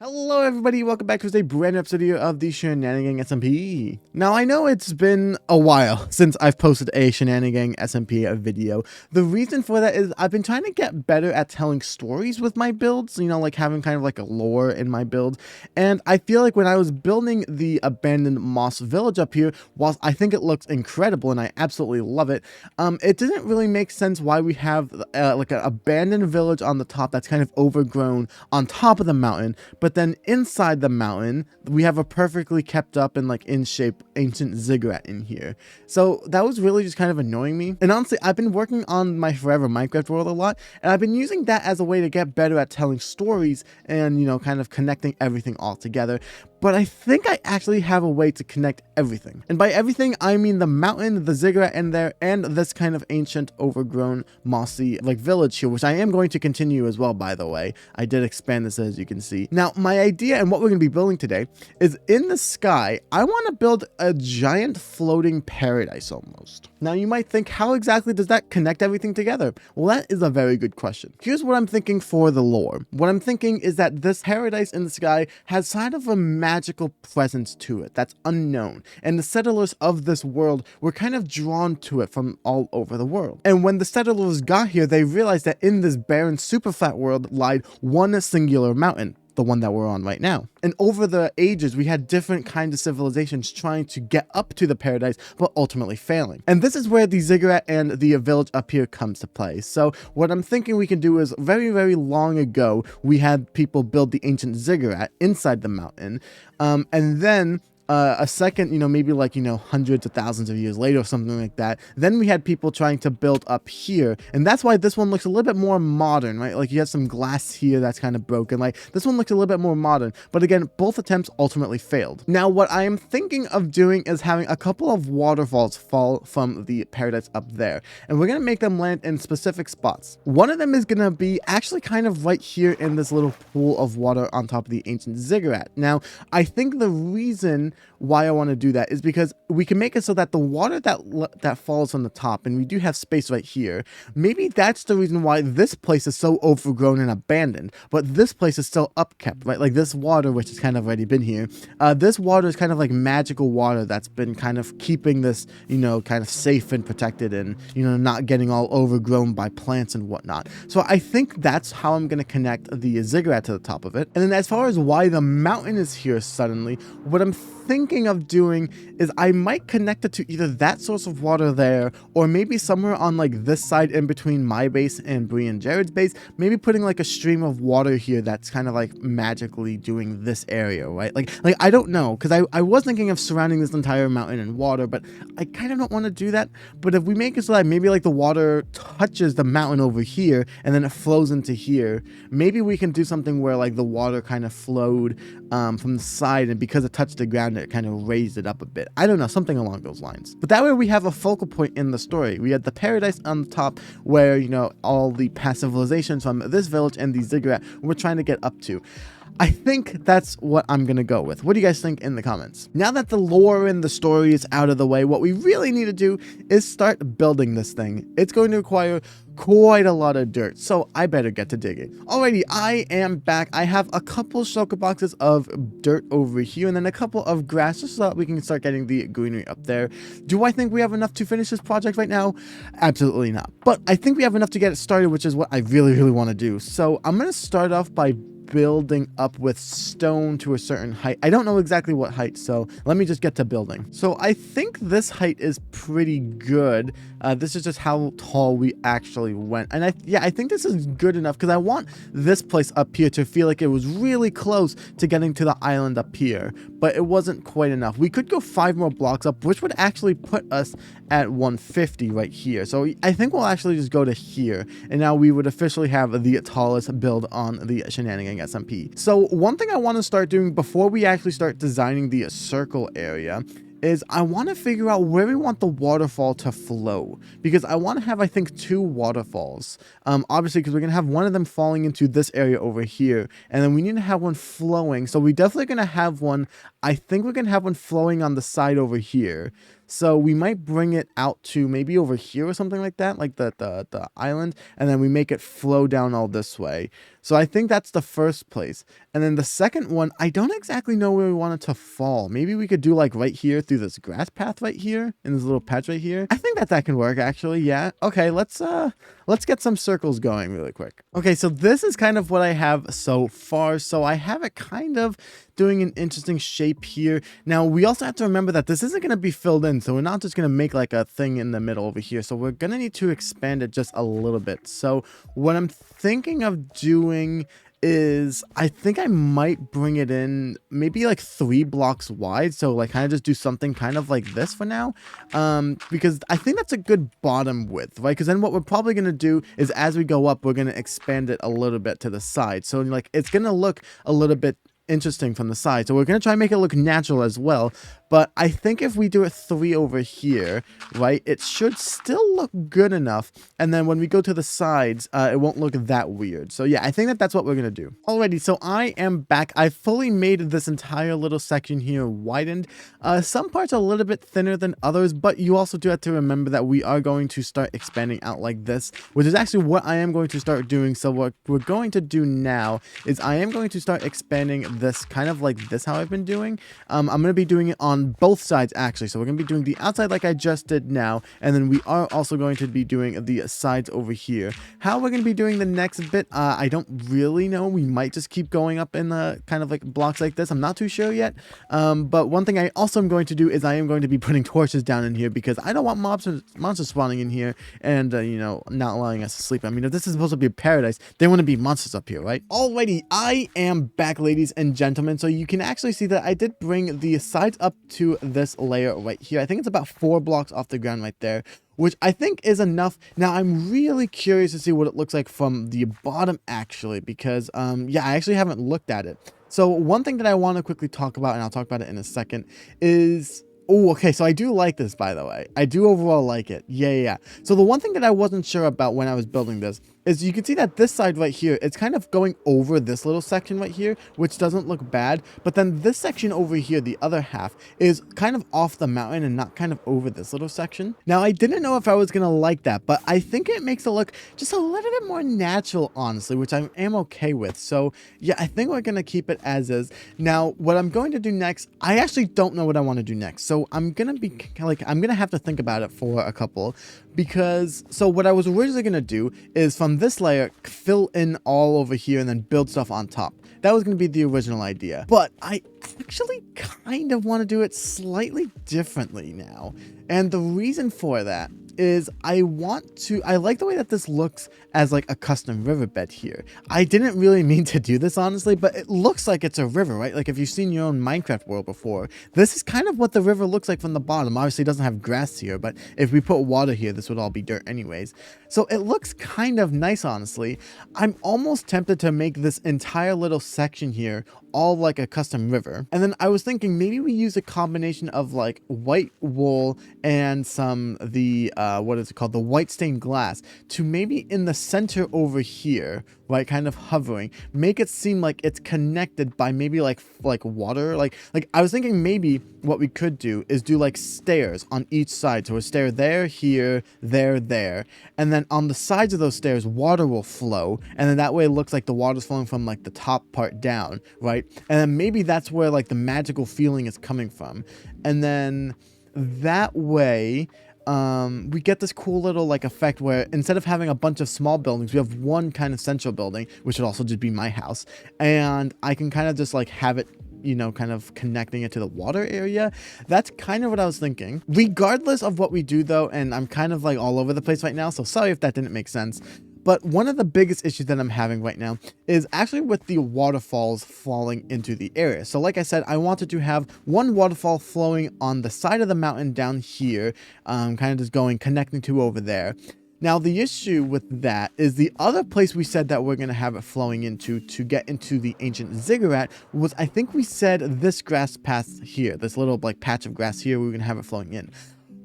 Hello everybody, welcome back to a brand new episode here of the Shenanigang SMP. Now I know it's been a while since I've posted a Shenanigang SMP video. The reason for that is I've been trying to get better at telling stories with my builds, like having kind of like a lore in my build. And I feel like when I was building the abandoned moss village up here, whilst I think it looks incredible and I absolutely love it, it didn't really make sense why we have like an abandoned village on the top that's kind of overgrown on top of the mountain, but then inside the mountain, we have a perfectly kept up and like in shape ancient ziggurat in here. So that was really just kind of annoying me. And honestly, I've been working on my Forever Minecraft world a lot, and I've been using that as a way to get better at telling stories and, kind of connecting everything all together. But I think I actually have a way to connect everything. And by everything, I mean the mountain, the ziggurat in there, and this kind of ancient, overgrown, mossy, like village here, which I am going to continue as well, by the way. I did expand this, as you can see. Now, my idea and what we're going to be building today is in the sky, I want to build a giant floating paradise almost. Now, you might think, how exactly does that connect everything together? Well, that is a very good question. Here's what I'm thinking for the lore. What I'm thinking is that this paradise in the sky has kind of a magical presence to it that's unknown, and the settlers of this world were kind of drawn to it from all over the world. And when the settlers got here, they realized that in this barren super flat world lied one singular mountain, the one that we're on right now. And over the ages, we had different kinds of civilizations trying to get up to the paradise, but ultimately failing. And this is where the ziggurat and the village up here comes to play. So what I'm thinking we can do is very, very long ago, we had people build the ancient ziggurat inside the mountain. And then a second, maybe like, hundreds of thousands of years later or something like that, then we had people trying to build up here. And that's why this one looks a little bit more modern, right? Like you have some glass here that's kind of broken. Like this one looks a little bit more modern. But again, both attempts ultimately failed. Now, what I am thinking of doing is having a couple of waterfalls fall from the paradise up there. And we're going to make them land in specific spots. One of them is going to be actually kind of right here in this little pool of water on top of the ancient ziggurat. Now, I think the reason why I want to do that is because we can make it so that the water that falls on the top, and we do have space right here, maybe that's the reason why this place is so overgrown and abandoned, but this place is still upkept, right? Like this water, which has kind of already been here, this water is kind of like magical water that's been kind of keeping this, kind of safe and protected and, not getting all overgrown by plants and whatnot. So I think that's how I'm going to connect the ziggurat to the top of it. And then as far as why the mountain is here suddenly, what I'm thinking of doing is I might connect it to either that source of water there, or maybe somewhere on like this side in between my base and Bree and Jared's base, maybe putting like a stream of water here that's kind of like magically doing this area, right? Like I don't know, because I was thinking of surrounding this entire mountain in water, but I kind of don't want to do that. But if we make it so that maybe like the water touches the mountain over here and then it flows into here, maybe we can do something where like the water kind of flowed from the side, and because it touched the ground, it kind of raised it up a bit. I don't know, something along those lines. But that way we have a focal point in the story. We had the paradise on the top where, all the past civilizations from this village and the ziggurat we're trying to get up to. I think that's what I'm going to go with. What do you guys think in the comments? Now that the lore and the story is out of the way, what we really need to do is start building this thing. It's going to require quite a lot of dirt, so I better get to digging. Alrighty, I am back. I have a couple shulker boxes of dirt over here and then a couple of grass just so that we can start getting the greenery up there. Do I think we have enough to finish this project right now? Absolutely not. But I think we have enough to get it started, which is what I really, really want to do. So I'm going to start off by building up with stone to a certain height. I don't know exactly what height, so let me just get to building. So I think this height is pretty good. This is just how tall we actually went. And I think this is good enough because I want this place up here to feel like it was really close to getting to the island up here, but it wasn't quite enough. We could go 5 more blocks up, which would actually put us at 150 right here. So I think we'll actually just go to here, and now we would officially have the tallest build on the Shenanigang SMP. So one thing I want to start doing before we actually start designing the circle area is I want to figure out where we want the waterfall to flow, because I want to have, I think, 2 waterfalls. Obviously, because we're going to have one of them falling into this area over here, and then we need to have one flowing. So we're definitely going to have one, I think we're going to have one flowing on the side over here. So we might bring it out to maybe over here or something like that, like the island, and then we make it flow down all this way. So I think that's the first place. And then the second one, I don't exactly know where we want it to fall. Maybe we could do like right here through this grass path right here in this little patch right here. I think that can work actually. Yeah. Okay, let's get some circles going really quick. Okay, so this is kind of what I have so far. So I have it kind of doing an interesting shape here. Now, we also have to remember that this isn't going to be filled in, so we're not just going to make like a thing in the middle over here. So we're going to need to expand it just a little bit. So what I'm thinking of doing is I think I might bring it in maybe like 3 blocks wide, so like kind of just do something kind of like this for now, because I think that's a good bottom width, right? Because then what we're probably going to do is as we go up, we're going to expand it a little bit to the side, so like it's going to look a little bit interesting from the side. So we're going to try and make it look natural as well. But I think if we do it 3 over here, right, it should still look good enough. And then when we go to the sides, it won't look that weird. So yeah, I think that's what we're going to do. Alrighty, so I am back. I fully made this entire little section here widened. Some parts are a little bit thinner than others, but you also do have to remember that we are going to start expanding out like this, which is actually what I am going to start doing. So what we're going to do now is I am going to start expanding this kind of like this, how I've been doing. I'm going to be doing it on both sides actually, so we're going to be doing the outside like I just did now, and then we are also going to be doing the sides over here. How we're going to be doing the next bit, I don't really know. We might just keep going up in the kind of like blocks like this. I'm not too sure yet, but one thing I also am going to do is I am going to be putting torches down in here because I don't want monsters spawning in here and you know, not allowing us to sleep. I mean, if this is supposed to be a paradise, they want to be monsters up here, right? Alrighty, I am back, ladies and gentlemen. So you can actually see that I did bring the sides up to this layer right here. I think it's about 4 blocks off the ground right there, which I think is enough. Now, I'm really curious to see what it looks like from the bottom actually, because yeah, I actually haven't looked at it. So one thing that I want to quickly talk about, and I'll talk about it in a second, is oh, okay, so I do like this, by the way. I do overall like it. Yeah. So the one thing that I wasn't sure about when I was building this is you can see that this side right here, it's kind of going over this little section right here, which doesn't look bad. But then this section over here, the other half, is kind of off the mountain and not kind of over this little section. Now, I didn't know if I was going to like that, but I think it makes it look just a little bit more natural, honestly, which I am okay with. So yeah, I think we're going to keep it as is. Now, what I'm going to do next, I actually don't know what I want to do next. So I'm going to be like, I'm going to have to think about it for a couple, because so what I was originally going to do is from this layer, fill in all over here and then build stuff on top. That was going to be the original idea, but I actually kind of want to do it slightly differently now. And the reason for that is I like the way that this looks as like a custom riverbed here. I didn't really mean to do this, honestly, but it looks like it's a river, right? Like if you've seen your own Minecraft world before, this is kind of what the river looks like from the bottom. Obviously it doesn't have grass here, but if we put water here, this would all be dirt anyways. So it looks kind of nice, honestly. I'm almost tempted to make this entire little section here all like a custom river. And then I was thinking maybe we use a combination of like white wool and some the what is it called, the white stained glass, to maybe in the center over here, right, kind of hovering, make it seem like it's connected by maybe like water. Like I was thinking maybe what we could do is do like stairs on each side. So a stair there, here, there, and then on the sides of those stairs water will flow, and then that way it looks like the water's flowing from like the top part down, right? And then maybe that's where like the magical feeling is coming from. And then that way we get this cool little like effect where instead of having a bunch of small buildings, we have one kind of central building, which would also just be my house, and I can kind of just like have it, you know, kind of connecting it to the water area. That's kind of what I was thinking. Regardless of what we do though, and I'm kind of like all over the place right now, so sorry if that didn't make sense. But one of the biggest issues that I'm having right now is actually with the waterfalls falling into the area. So like I said, I wanted to have one waterfall flowing on the side of the mountain down here, kind of just going, connecting to over there. Now, the issue with that is the other place we said that we're going to have it flowing into to get into the ancient ziggurat was, I think we said this grass path here, this little like patch of grass here, we were going to have it flowing in.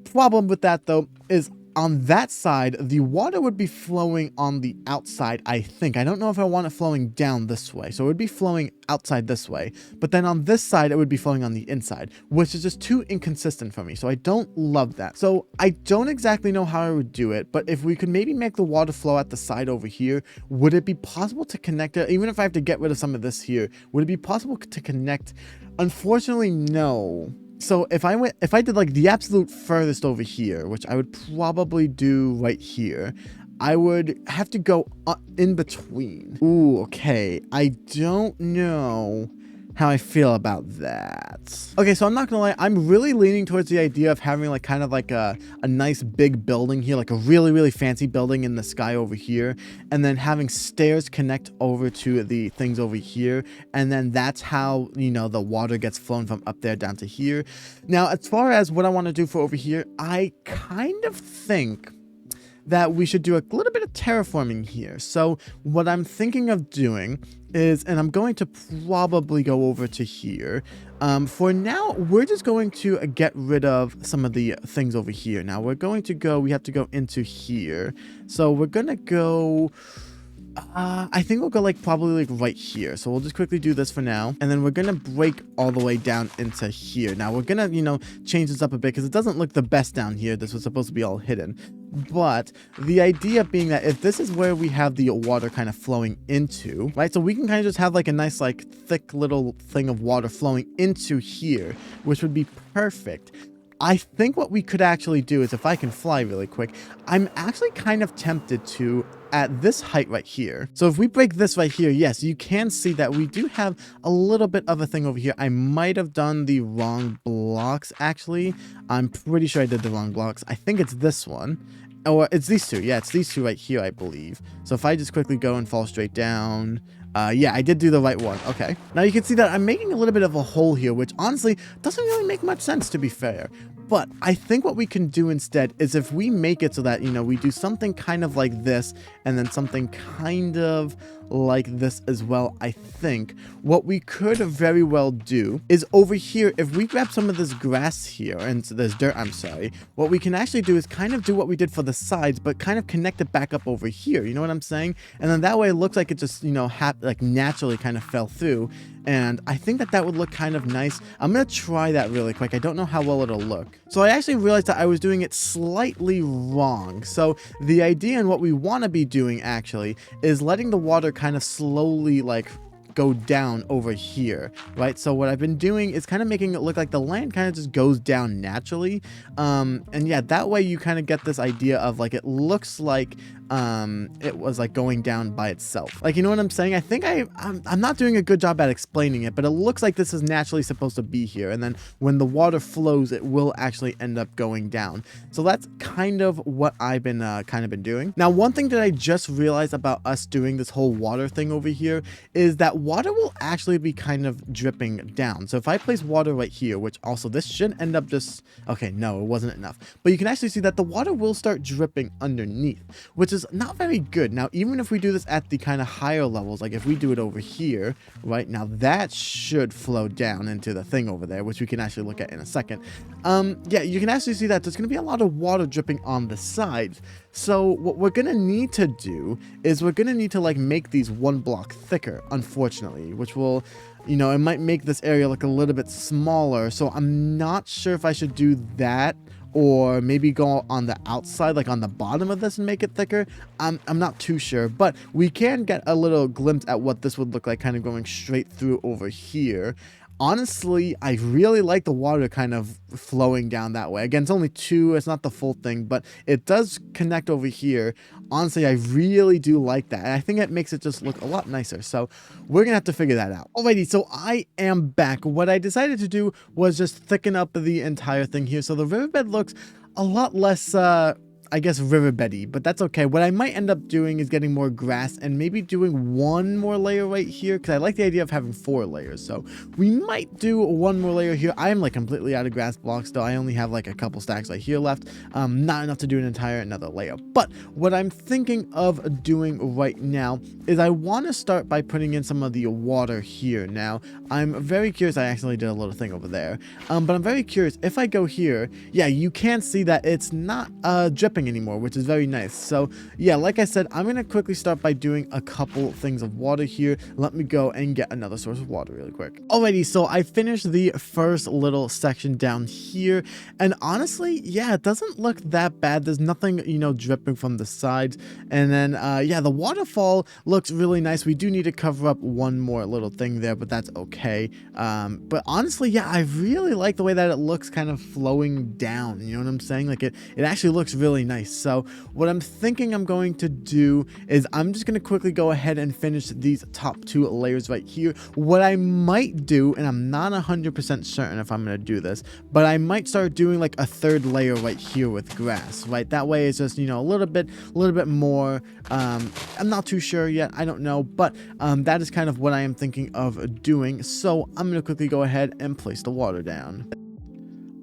Problem with that though is on that side, the water would be flowing on the outside, I think. I don't know if I want it flowing down this way. So it would be flowing outside this way. But then on this side, it would be flowing on the inside, which is just too inconsistent for me. So I don't love that. So I don't exactly know how I would do it, but if we could maybe make the water flow at the side over here, would it be possible to connect it? Even if I have to get rid of some of this here, would it be possible to connect? Unfortunately, no. So if I did like the absolute furthest over here, which I would probably do right here, I would have to go in between. Ooh, okay. I don't know how I feel about that. Okay, so I'm not gonna lie, I'm really leaning towards the idea of having like kind of like a nice big building here, like a really fancy building in the sky over here, and then having stairs connect over to the things over here, and then that's how, you know, the water gets flown from up there down to here. Now, as far as what I want to do for over here, I kind of think that we should do a little bit of terraforming here. So what I'm thinking of doing is, and I'm going to probably go over to here. For now, we're just going to get rid of some of the things over here. Now we have to go into here. So we're gonna go, I think we'll go like probably like right here. So we'll just quickly do this for now. And then we're going to break all the way down into here. Now we're going to, you know, change this up a bit because it doesn't look the best down here. This was supposed to be all hidden. But the idea being that if this is where we have the water kind of flowing into, right? So we can kind of just have like a nice, like thick little thing of water flowing into here, which would be perfect. I think what we could actually do is, if I can fly really quick, I'm actually kind of tempted to at this height right here. So if we break this right here, yes, you can see that we do have a little bit of a thing over here. I might have done the wrong blocks, actually. I'm pretty sure I did the wrong blocks. I think it's this one. Or it's these two. Yeah, it's these two right here, I believe. So if I just quickly go and fall straight down... yeah, I did do the right one. Okay. Now you can see that I'm making a little bit of a hole here, which honestly doesn't really make much sense, to be fair. But I think what we can do instead is if we make it so that, you know, we do something kind of like this and then something kind of like this as well, I think what we could very well do is over here, if we grab some of this grass here and this dirt, I'm sorry, what we can actually do is kind of do what we did for the sides, but kind of connect it back up over here. You know what I'm saying? And then that way it looks like it just, you know, like naturally kind of fell through. And I think that that would look kind of nice. I'm going to try that really quick. I don't know how well it'll look. So I actually realized that I was doing it slightly wrong. So the idea and what we want to be doing actually is letting the water kind of slowly like go down over here, right? So what I've been doing is kind of making it look like the land kind of just goes down naturally. And yeah, that way you kind of get this idea of like, it looks like it was like going down by itself. Like, you know what I'm saying? I think I'm not doing a good job at explaining it, but it looks like this is naturally supposed to be here. And then when the water flows, it will actually end up going down. So that's kind of what I've been doing. Now, one thing that I just realized about us doing this whole water thing over here is that water will actually be kind of dripping down. So if I place water right here, which also this should end up just, okay, no, it wasn't enough. But you can actually see that the water will start dripping underneath, which is not very good. Now, even if we do this at the kind of higher levels, like if we do it over here, right now, that should flow down into the thing over there, which we can actually look at in a second. Yeah, you can actually see that there's going to be a lot of water dripping on the sides. So what we're going to need to do is we're going to need to like make these one block thicker, unfortunately, which will, you know, it might make this area look a little bit smaller. So I'm not sure if I should do that, or maybe go on the outside, like on the bottom of this and make it thicker. I'm not too sure, but we can get a little glimpse at what this would look like kind of going straight through over here. Honestly, I really like the water kind of flowing down that way. Again, it's only two, it's not the full thing, but it does connect over here. Honestly, I really do like that. And I think it makes it just look a lot nicer. So we're gonna have to figure that out. Alrighty, so I am back. What I decided to do was just thicken up the entire thing here. So the riverbed looks a lot less, I guess, riverbeddy, but that's okay. What I might end up doing is getting more grass and maybe doing one more layer right here, because I like the idea of having 4 layers. So we might do one more layer here. I am like completely out of grass blocks, though. I only have like a couple stacks right here left. Not enough to do an entire another layer. But what I'm thinking of doing right now is I want to start by putting in some of the water here. Now, I'm very curious. I accidentally did a little thing over there. But I'm very curious. If I go here, yeah, you can see that it's not dripping dripping anymore, which is very nice. So yeah, like I said, I'm gonna quickly start by doing a couple things of water here. Let me go and get another source of water really quick. Alrighty, so I finished the first little section down here, and honestly, yeah, it doesn't look that bad. There's nothing, you know, dripping from the sides. And then yeah, the waterfall looks really nice. We do need to cover up one more little thing there, but that's okay. But honestly, yeah, I really like the way that it looks kind of flowing down. You know what I'm saying? Like it actually looks really nice. So what I'm thinking I'm going to do is I'm just going to quickly go ahead and finish these top 2 layers right here. What I might do, and I'm not 100% certain if I'm going to do this, but I might start doing like a 3rd layer right here with grass, right? That way it's just, you know, a little bit more. I'm not too sure yet. I don't know, but that is kind of what I am thinking of doing. So I'm going to quickly go ahead and place the water down.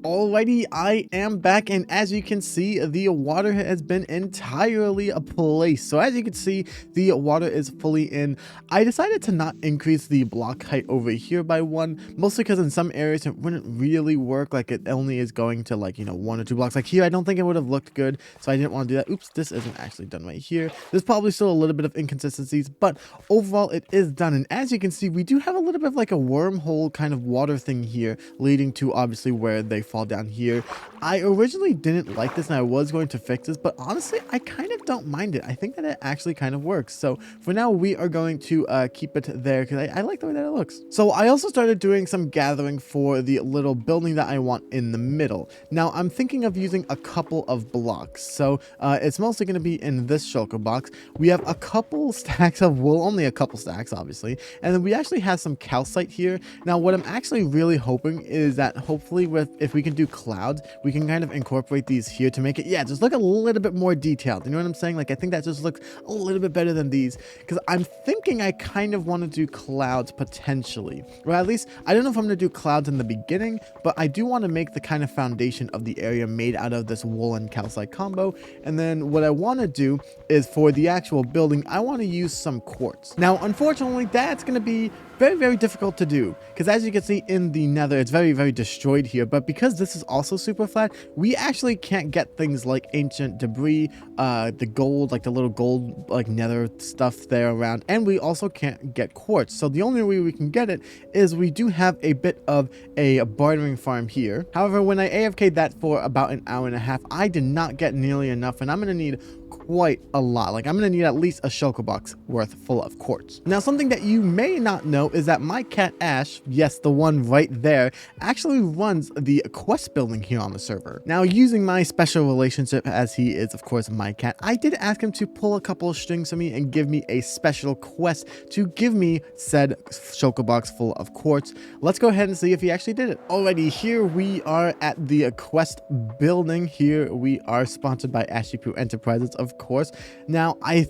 Alrighty, I am back, and as you can see, the water has been entirely placed. So as you can see, the water is fully in. I decided to not increase the block height over here by 1, mostly because in some areas it wouldn't really work. Like it only is going to, like, you know, 1 or 2 blocks. Like here, I don't think it would have looked good, so I didn't want to do that. Oops, this isn't actually done right here. There's probably still a little bit of inconsistencies, but overall it is done. And as you can see, we do have a little bit of like a wormhole kind of water thing here, leading to obviously where they fall down here. I originally didn't like this and I was going to fix this, but honestly, I kind of don't mind it. I think that it actually kind of works. So for now, we are going to keep it there because I like the way that it looks. So I also started doing some gathering for the little building that I want in the middle. Now I'm thinking of using a couple of blocks. So it's mostly going to be in this shulker box. We have a couple stacks of wool, only a couple stacks, obviously. And then we actually have some calcite here. Now what I'm actually really hoping is that hopefully if we can do clouds, we can kind of incorporate these here to make it, yeah, just look a little bit more detailed. You know what I'm saying? Like I think that just looks a little bit better than these, because I'm thinking I kind of want to do clouds potentially, or at least I don't know if I'm going to do clouds in the beginning, but I do want to make the kind of foundation of the area made out of this wool and calcite combo. And then what I want to do is for the actual building, I want to use some quartz. Now unfortunately, that's going to be very, very difficult to do, because as you can see in the nether, it's very, very destroyed here. But because this is also super flat, we actually can't get things like ancient debris, the gold, like the little gold like nether stuff there around, and we also can't get quartz. So the only way we can get it is we do have a bit of a bartering farm here. However, when I AFK'd that for about an hour and a half, I did not get nearly enough, and I'm gonna need quite a lot. Like I'm gonna need at least a shulker box worth full of quartz. Now something that you may not know is that my cat Ash, yes, the one right there, actually runs the quest building here on the server. Now using my special relationship, as he is of course my cat, I did ask him to pull a couple of strings for me and give me a special quest to give me said shulker box full of quartz. Let's go ahead and see if he actually did it. Alrighty, here we are at the quest building. Here we are, sponsored by Ashy Poo Enterprises, of course. Now I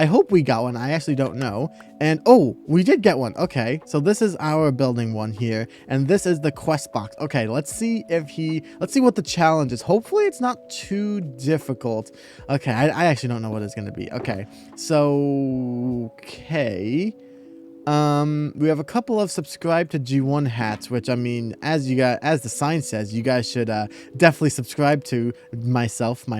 hope we got one. I actually don't know. And oh, we did get one. Okay, so this is our building one here, and this is the quest box. Okay, let's see what the challenge is. Hopefully it's not too difficult. Okay, I actually don't know what it's going to be. Okay, so we have a couple of subscribe to G1 hats, which I mean, as the sign says, you guys should definitely subscribe to my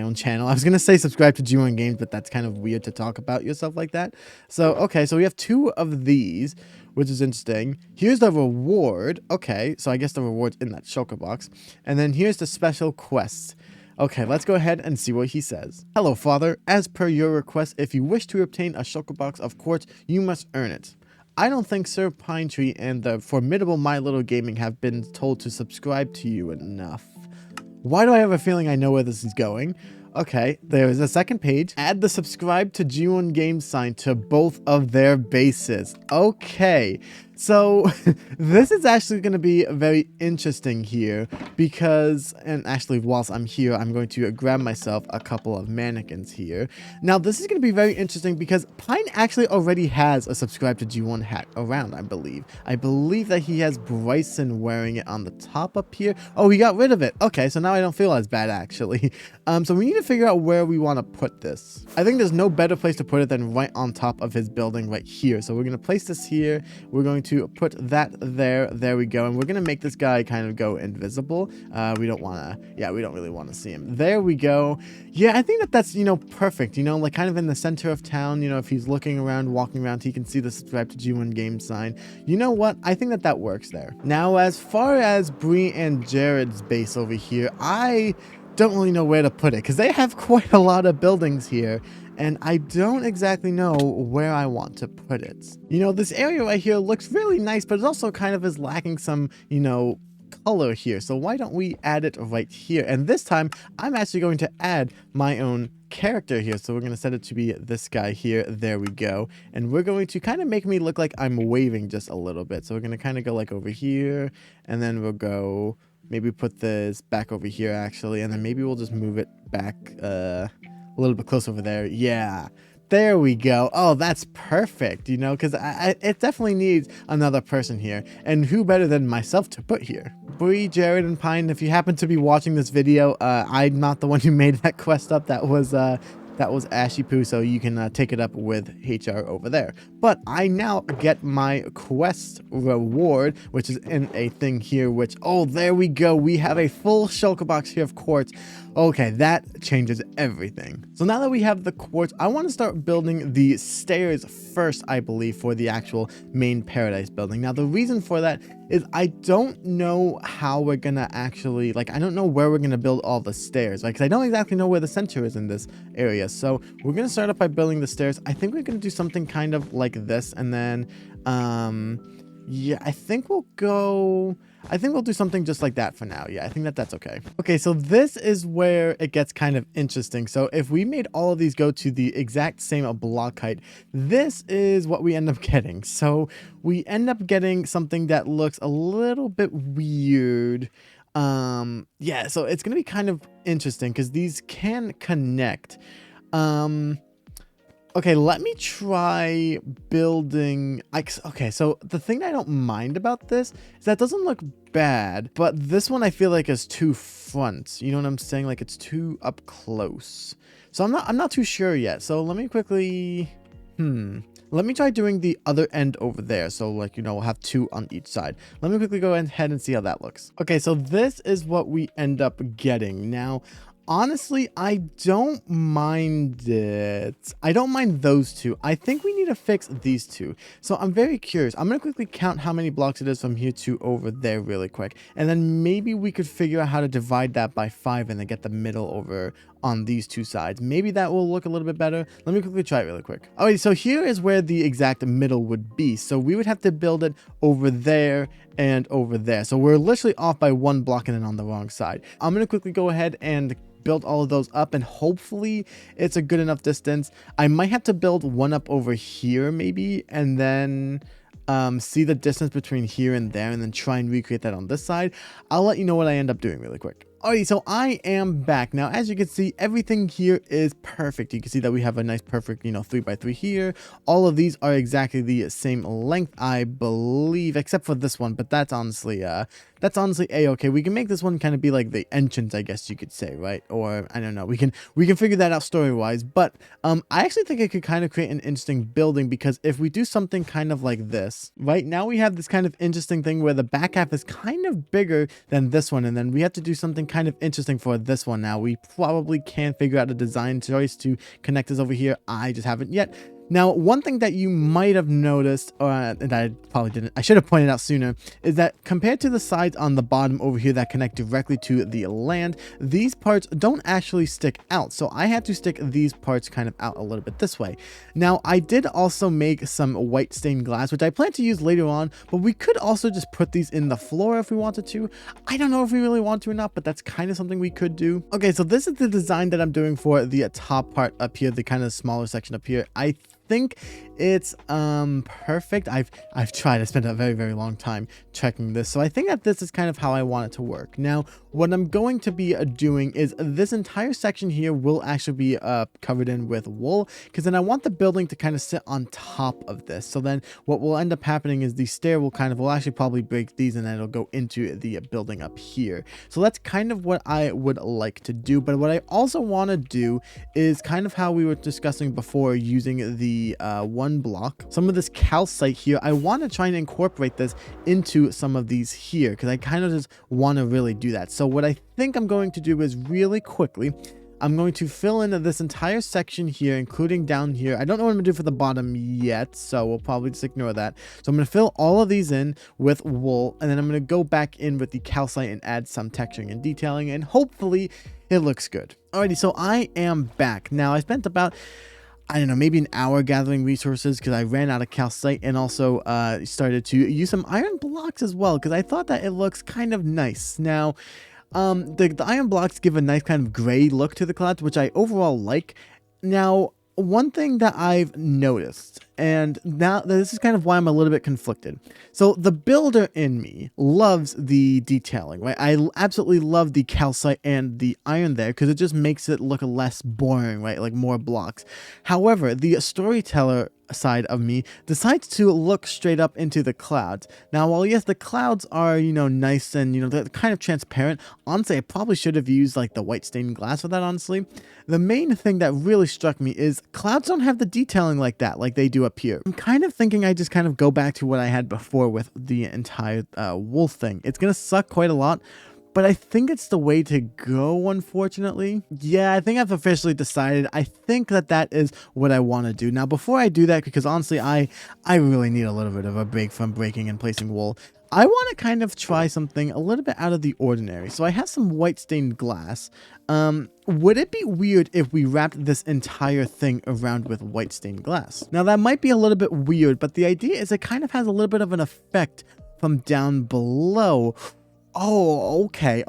own channel. I was gonna say subscribe to G1 Games, but that's kind of weird to talk about yourself like that. So okay, so we have 2 of these, which is interesting. Here's the reward. Okay, so I guess the reward's in that shulker box, and then here's the special quest. Okay, let's go ahead and see what he says. Hello, Father. As per your request, if you wish to obtain a shulker box of quartz, you must earn it. I don't think Sir Pine Tree and the formidable MyLittleGaming have been told to subscribe to you enough. Why do I have a feeling I know where this is going? Okay, there's a second page. Add the subscribe to G1 Games sign to both of their bases. Okay, so this is actually going to be very interesting here because, and actually whilst I'm here, I'm going to grab myself a couple of mannequins here. Now this is going to be very interesting because Pine actually already has a subscribe to G1 hat around, I believe. I believe that he has Bryson wearing it on the top up here. Oh, he got rid of it. Okay, so now I don't feel as bad actually. So we need to figure out where we want to put this. I think there's no better place to put it than right on top of his building right here. So we're going to place this here. We're going to put that there. There we go. And we're going to make this guy kind of go invisible. We don't want to, yeah, we don't really want to see him. There we go. Yeah, I think that that's, you know, perfect. You know, like kind of in the center of town, you know, if he's looking around, walking around, he can see the subscribe to G1 Game sign. You know what? I think that that works there. Now, as far as Bree and Jared's base over here, I don't really know where to put it because they have quite a lot of buildings here, and I don't exactly know where I want to put it. You know, this area right here looks really nice, but it also kind of is lacking some, you know, color here. So why don't we add it right here? And this time I'm actually going to add my own character here. So we're going to set it to be this guy here. There we go. And we're going to kind of make me look like I'm waving just a little bit. So we're going to kind of go like over here, and then we'll go maybe put this back over here actually, and then maybe we'll just move it back a little bit closer over there. Yeah, there we go. Oh, that's perfect, you know, because it definitely needs another person here, and who better than myself to put here? Bree, Jared, and Pine, if you happen to be watching this video, I'm not the one who made that quest up. That was Ashy Poo, so you can take it up with HR over there. But I now get my quest reward, which is in a thing here, which, oh, there we go. We have a full shulker box here of quartz. Okay, that changes everything. So now that we have the quartz, I want to start building the stairs first, I believe, for the actual main paradise building. Now, the reason for that is I don't know how we're gonna actually, like, I don't know where we're gonna build all the stairs, right? Because I don't exactly know where the center is in this area. So we're gonna start off by building the stairs. I think we're gonna do something kind of like this, and then yeah, I think we'll do something just like that for now. Yeah, I think that that's okay. Okay, so this is where it gets kind of interesting. So if we made all of these go to the exact same block height, this is what we end up getting. So we end up getting something that looks a little bit weird. Yeah, so it's gonna be kind of interesting because these can connect. Okay, let me try building. Okay, so the thing I don't mind about this is that it doesn't look bad, but this one I feel like is too front. You know what I'm saying? Like it's too up close. So I'm not too sure yet. So let me quickly, let me try doing the other end over there. So like, you know, we'll have two on each side. Let me quickly go ahead and see how that looks. Okay, so this is what we end up getting. Now, honestly, I don't mind it. I don't mind those two. I think we need to fix these two. So I'm very curious. I'm going to quickly count how many blocks it is from here to over there really quick. And then maybe we could figure out how to divide that by 5 and then get the middle over on these two sides. Maybe that will look a little bit better. Let me quickly try it really quick. Alright, so here is where the exact middle would be. So we would have to build it over there and over there. So we're literally off by 1 block and then on the wrong side. I'm going to quickly go ahead and build all of those up, and hopefully it's a good enough distance. I might have to build one up over here maybe, and then see the distance between here and there, and then try and recreate that on this side. I'll let you know what I end up doing really quick. Alright, so I am back. Now, as you can see, everything here is perfect. You can see that we have a nice perfect, you know, 3x3 here. All of these are exactly the same length, I believe, except for this one, but that's honestly a-okay. We can make this one kind of be like the entrance, I guess you could say, right? Or I don't know. We can figure that out story-wise, but I actually think it could kind of create an interesting building, because if we do something kind of like this, right? Now we have this kind of interesting thing where the back half is kind of bigger than this one, and then we have to do something kind of interesting for this one. Now we probably can figure out a design choice to connect this over here. I just haven't yet. Now, one thing that you might have noticed, and I probably didn't, I should have pointed out sooner, is that compared to the sides on the bottom over here that connect directly to the land, these parts don't actually stick out. So I had to stick these parts kind of out a little bit this way. Now, I did also make some white stained glass, which I plan to use later on, but we could also just put these in the floor if we wanted to. I don't know if we really want to or not, but that's kind of something we could do. Okay, so this is the design that I'm doing for the top part up here, the kind of smaller section up here. I think it's perfect. I've tried. I spent a very long time checking this, so I think that this is kind of how I want it to work. Now what I'm going to be doing is this entire section here will actually be covered in with wool, because then I want the building to kind of sit on top of this. So then what will end up happening is the stair will actually probably break these, and then it'll go into the building up here. So that's kind of what I would like to do. But what I also want to do is kind of how we were discussing before, using the one block, some of this calcite here. I want to try and incorporate this into some of these here, because I kind of just want to really do that. So what I think I'm going to do is really quickly, I'm going to fill in this entire section here, including down here. I don't know what I'm gonna do for the bottom yet, so we'll probably just ignore that. So I'm gonna fill all of these in with wool, and then I'm gonna go back in with the calcite and add some texturing and detailing, and hopefully it looks good. Alrighty, so I am back. Now I spent about, I don't know, maybe an hour gathering resources because I ran out of calcite, and also started to use some iron blocks as well, because I thought that it looks kind of nice. Now the iron blocks give a nice kind of gray look to the clouds, which I overall like. Now one thing that I've noticed, and now this is kind of why I'm a little bit conflicted. So the builder in me loves the detailing, right? I absolutely love the calcite and the iron there, because it just makes it look less boring, right? Like more blocks. However, the storyteller side of me decides to look straight up into the clouds. Now, while yes, the clouds are, you know, nice and, you know, they're kind of transparent, honestly, I probably should have used like the white stained glass for that, honestly. The main thing that really struck me is clouds don't have the detailing like that, like they do up here. I'm kind of thinking I just kind of go back to what I had before with the entire wool thing. It's gonna suck quite a lot, but I think it's the way to go, unfortunately. Yeah, I think I've officially decided. I think that that is what I want to do. Now, before I do that, because honestly, I really need a little bit of a break from breaking and placing wool, I want to kind of try something a little bit out of the ordinary. So I have some white stained glass. Would it be weird if we wrapped this entire thing around with white stained glass? Now, that might be a little bit weird, but the idea is it kind of has a little bit of an effect from down below. Oh, okay.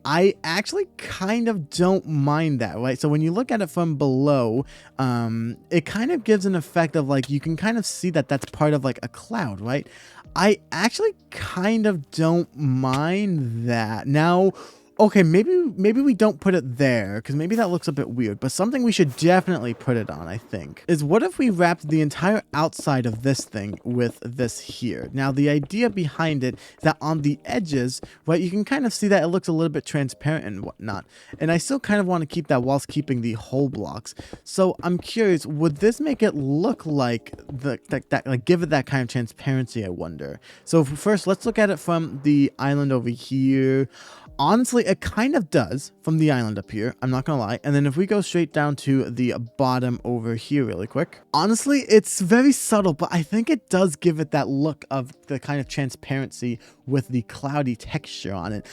I actually kind of don't mind that, right? So when you look at it from below, it kind of gives an effect of like, you can kind of see that that's part of like a cloud, right? I actually kind of don't mind that. Now, okay, maybe we don't put it there, because maybe that looks a bit weird, but something we should definitely put it on, I think, is what if we wrapped the entire outside of this thing with this here. Now, the idea behind it is that on the edges, right, you can kind of see that it looks a little bit transparent and whatnot, and I still kind of want to keep that whilst keeping the whole blocks. So I'm curious, would this make it look like like give it that kind of transparency, I wonder? So first, let's look at it from the island over here. Honestly, it kind of does from the island up here, I'm not gonna lie. And then if we go straight down to the bottom over here really quick, honestly, it's very subtle, but I think it does give it that look of the kind of transparency with the cloudy texture on it.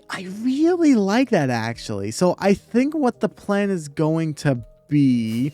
I really like that, actually. So I think what the plan is going to be,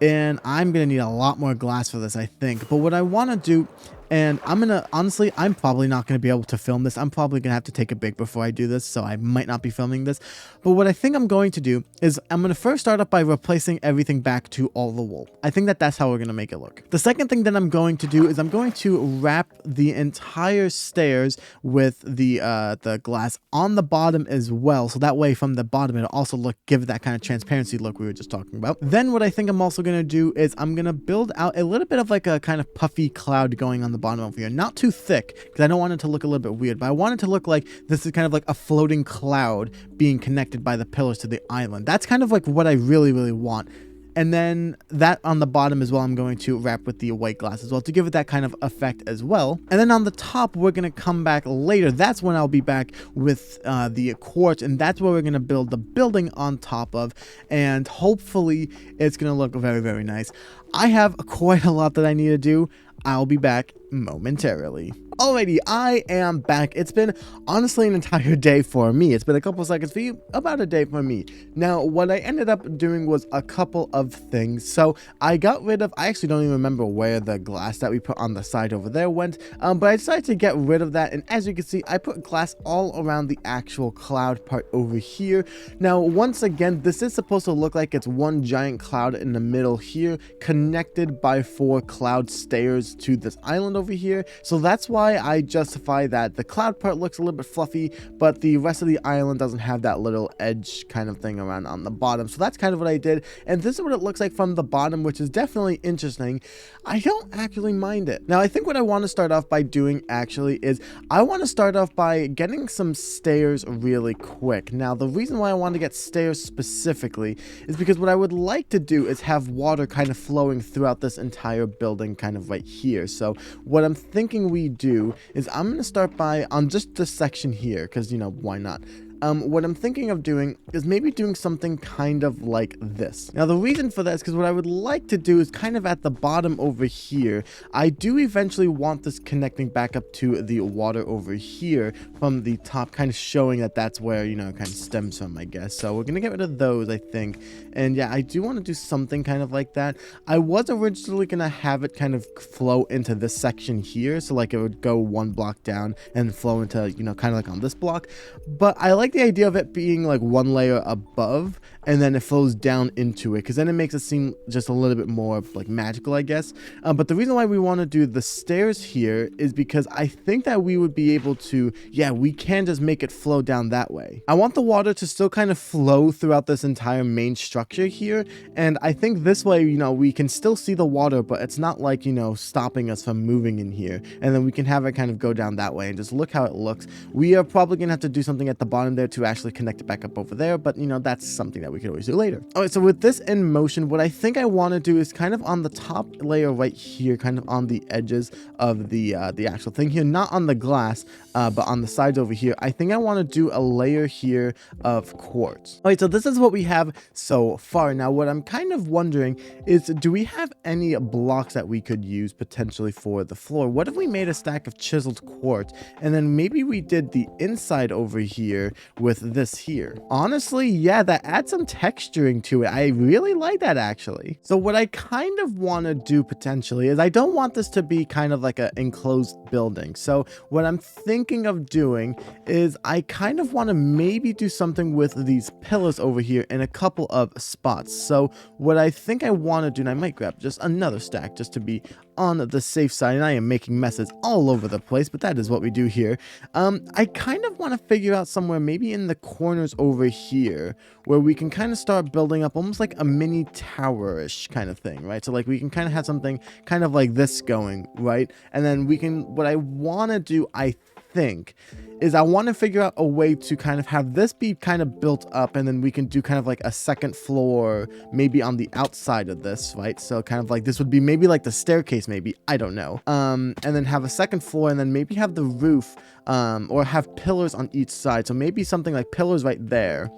and I'm gonna need a lot more glass for this, I think, but what I want to do, and honestly, I'm probably not going to be able to film this. I'm probably going to have to take a break before I do this, so I might not be filming this. But what I think I'm going to do is I'm going to first start up by replacing everything back to all the wool. I think that that's how we're going to make it look. The second thing that I'm going to do is I'm going to wrap the entire stairs with the glass on the bottom as well. So that way from the bottom, it'll also give that kind of transparency look we were just talking about. Then what I think I'm also going to do is I'm going to build out a little bit of like a kind of puffy cloud going on the bottom over here. Not too thick, because I don't want it to look a little bit weird, but I want it to look like this is kind of like a floating cloud being connected by the pillars to the island. That's kind of like what I really want. And then that on the bottom as well, I'm going to wrap with the white glass as well to give it that kind of effect as well. And then on the top, we're going to come back later. That's when I'll be back with the quartz, and that's where we're going to build the building on top of, and hopefully it's going to look very nice. I have quite a lot that I need to do. I'll be back momentarily. Alrighty, I am back. It's been honestly an entire day for me. It's been a couple seconds for you, about a day for me. Now, what I ended up doing was a couple of things. So I got rid of, I actually don't even remember where the glass that we put on the side over there went, but I decided to get rid of that. And as you can see, I put glass all around the actual cloud part over here. Now, once again, this is supposed to look like it's one giant cloud in the middle here, connected by 4 cloud stairs to this island over here. So that's why I justify that the cloud part looks a little bit fluffy, but the rest of the island doesn't have that little edge kind of thing around on the bottom. So that's kind of what I did, and this is what it looks like from the bottom, which is definitely interesting. I don't actually mind it. Now, I think what I want to start off by doing actually is I want to start off by getting some stairs really quick. Now, the reason why I want to get stairs specifically is because what I would like to do is have water kind of flowing throughout this entire building kind of right here. So what I'm thinking we do is I'm going to start by on just this section here, because, you know, why not? What I'm thinking of doing is maybe doing something kind of like this. Now, the reason for that is because what I would like to do is kind of at the bottom over here, I do eventually want this connecting back up to the water over here from the top, kind of showing that that's where, you know, it kind of stems from, I guess. So we're going to get rid of those, I think. And yeah, I do want to do something kind of like that. I was originally going to have it kind of flow into this section here. So like it would go 1 block down and flow into, you know, kind of like on this block. But I like the idea of it being like 1 layer above and then it flows down into it, because then it makes it seem just a little bit more like magical, I guess. But the reason why we want to do the stairs here is because I think that we would be able to, yeah, we can just make it flow down that way. I want the water to still kind of flow throughout this entire main structure here, and I think this way, you know, we can still see the water, but it's not like, you know, stopping us from moving in here. And then we can have it kind of go down that way and just look how it looks. We are probably gonna have to do something at the bottom there to actually connect it back up over there, but you know, that's something that we could always do later. All right, so with this in motion, what I think I want to do is kind of on the top layer right here, kind of on the edges of the actual thing here, not on the glass, but on the sides over here. I think I want to do a layer here of quartz. All right, so this is what we have so far. Now, what I'm kind of wondering is, do we have any blocks that we could use potentially for the floor? What if we made a stack of chiseled quartz, and then maybe we did the inside over here with this here? Honestly, yeah, that adds some texturing to it. I really like that, actually. So what I kind of want to do potentially is I don't want this to be kind of like an enclosed building. So what I'm thinking of doing is I kind of want to maybe do something with these pillars over here in a couple of spots. So what I think I want to do, and I might grab just another stack just to be on the safe side, and I am making messes all over the place, but that is what we do here. I kind of want to figure out somewhere maybe in the corners over here where we can kind of start building up almost like a mini tower-ish kind of thing, right? So like we can kind of have something kind of like this going, right? And then we can, what I want to do, I think, is I want to figure out a way to kind of have this be kind of built up, and then we can do kind of like a second floor maybe on the outside of this, right? So kind of like this would be maybe like the staircase, maybe, I don't know, and then have a second floor, and then maybe have the roof, or have pillars on each side. So maybe something like pillars right there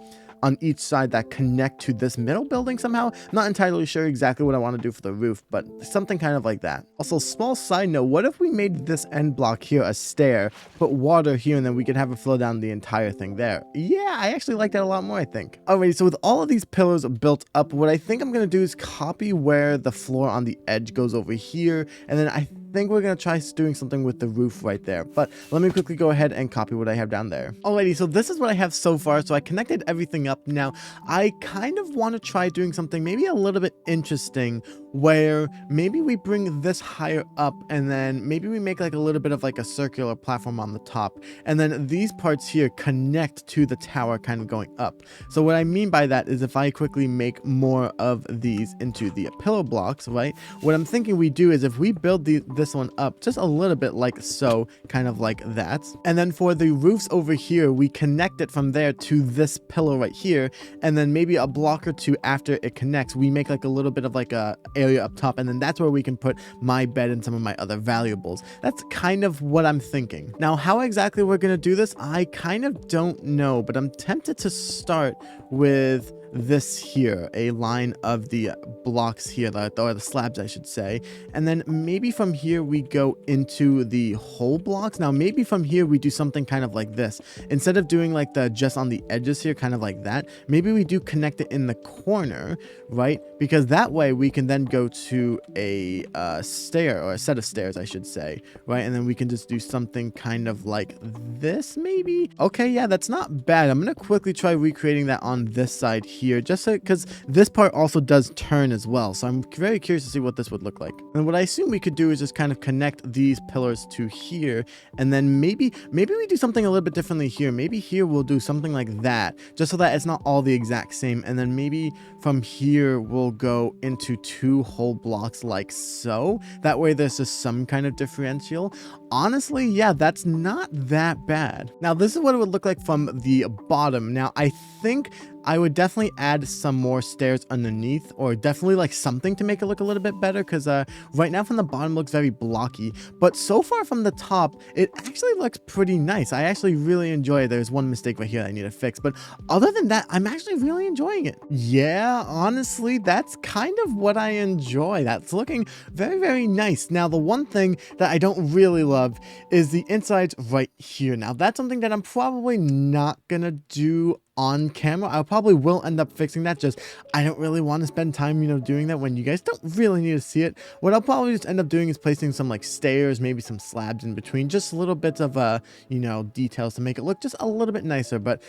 on each side that connect to this middle building somehow. I'm not entirely sure exactly what I want to do for the roof, but something kind of like that. Also, small side note, what if we made this end block here a stair, put water here, and then we could have it flow down the entire thing there? Yeah, I actually like that a lot more, I think. Alrighty, so with all of these pillars built up, what I think I'm going to do is copy where the floor on the edge goes over here, and then I think we're going to try doing something with the roof right there. But let me quickly go ahead and copy what I have down there. Alrighty, so this is what I have so far. So I connected everything up. Now, I kind of want to try doing something maybe a little bit interesting, where maybe we bring this higher up, and then maybe we make like a little bit of like a circular platform on the top, and then these parts here connect to the tower kind of going up. So what I mean by that is if I quickly make more of these into the pillar blocks, right? What I'm thinking we do is if we build this one up just a little bit like so, kind of like that, and then for the roofs over here, we connect it from there to this pillar right here, and then maybe a block or two after it connects, we make like a little bit of like a area up top, and then that's where we can put my bed and some of my other valuables. That's kind of what I'm thinking. Now, how exactly we're gonna do this, I kind of don't know, but I'm tempted to start with this here, a line of the blocks here, or the slabs, I should say. And then maybe from here we go into the whole blocks. Now, maybe from here we do something kind of like this. Instead of doing like the just on the edges here, kind of like that, maybe we do connect it in the corner, right? Because that way we can then go to a stair, or a set of stairs, I should say, right? And then we can just do something kind of like this, maybe. Okay, yeah, that's not bad. I'm gonna quickly try recreating that on this side here, just so, because this part also does turn as well. So I'm very curious to see what this would look like. And what I assume we could do is just kind of connect these pillars to here, and then maybe we do something a little bit differently here. Maybe here we'll do something like that, just so that it's not all the exact same. And then maybe from here we'll go into 2 whole blocks like so. That way there's just some kind of differential. Honestly, yeah, that's not that bad. Now, this is what it would look like from the bottom. Now, I think I would definitely add some more stairs underneath, or definitely like something to make it look a little bit better, because right now from the bottom looks very blocky, but so far from the top it actually looks pretty nice. I actually really enjoy it. There's one mistake right here I need to fix, but other than that, I'm actually really enjoying it. Yeah, honestly, that's kind of what I enjoy. That's looking very, very nice. Now, the one thing that I don't really love is the insides right here. Now, that's something that I'm probably not gonna do on camera. I probably will end up fixing that. Just I don't really want to spend time, doing that when you guys don't really need to see it. What I'll probably just end up doing is placing some like stairs, maybe some slabs in between, just little bits of details to make it look just a little bit nicer. But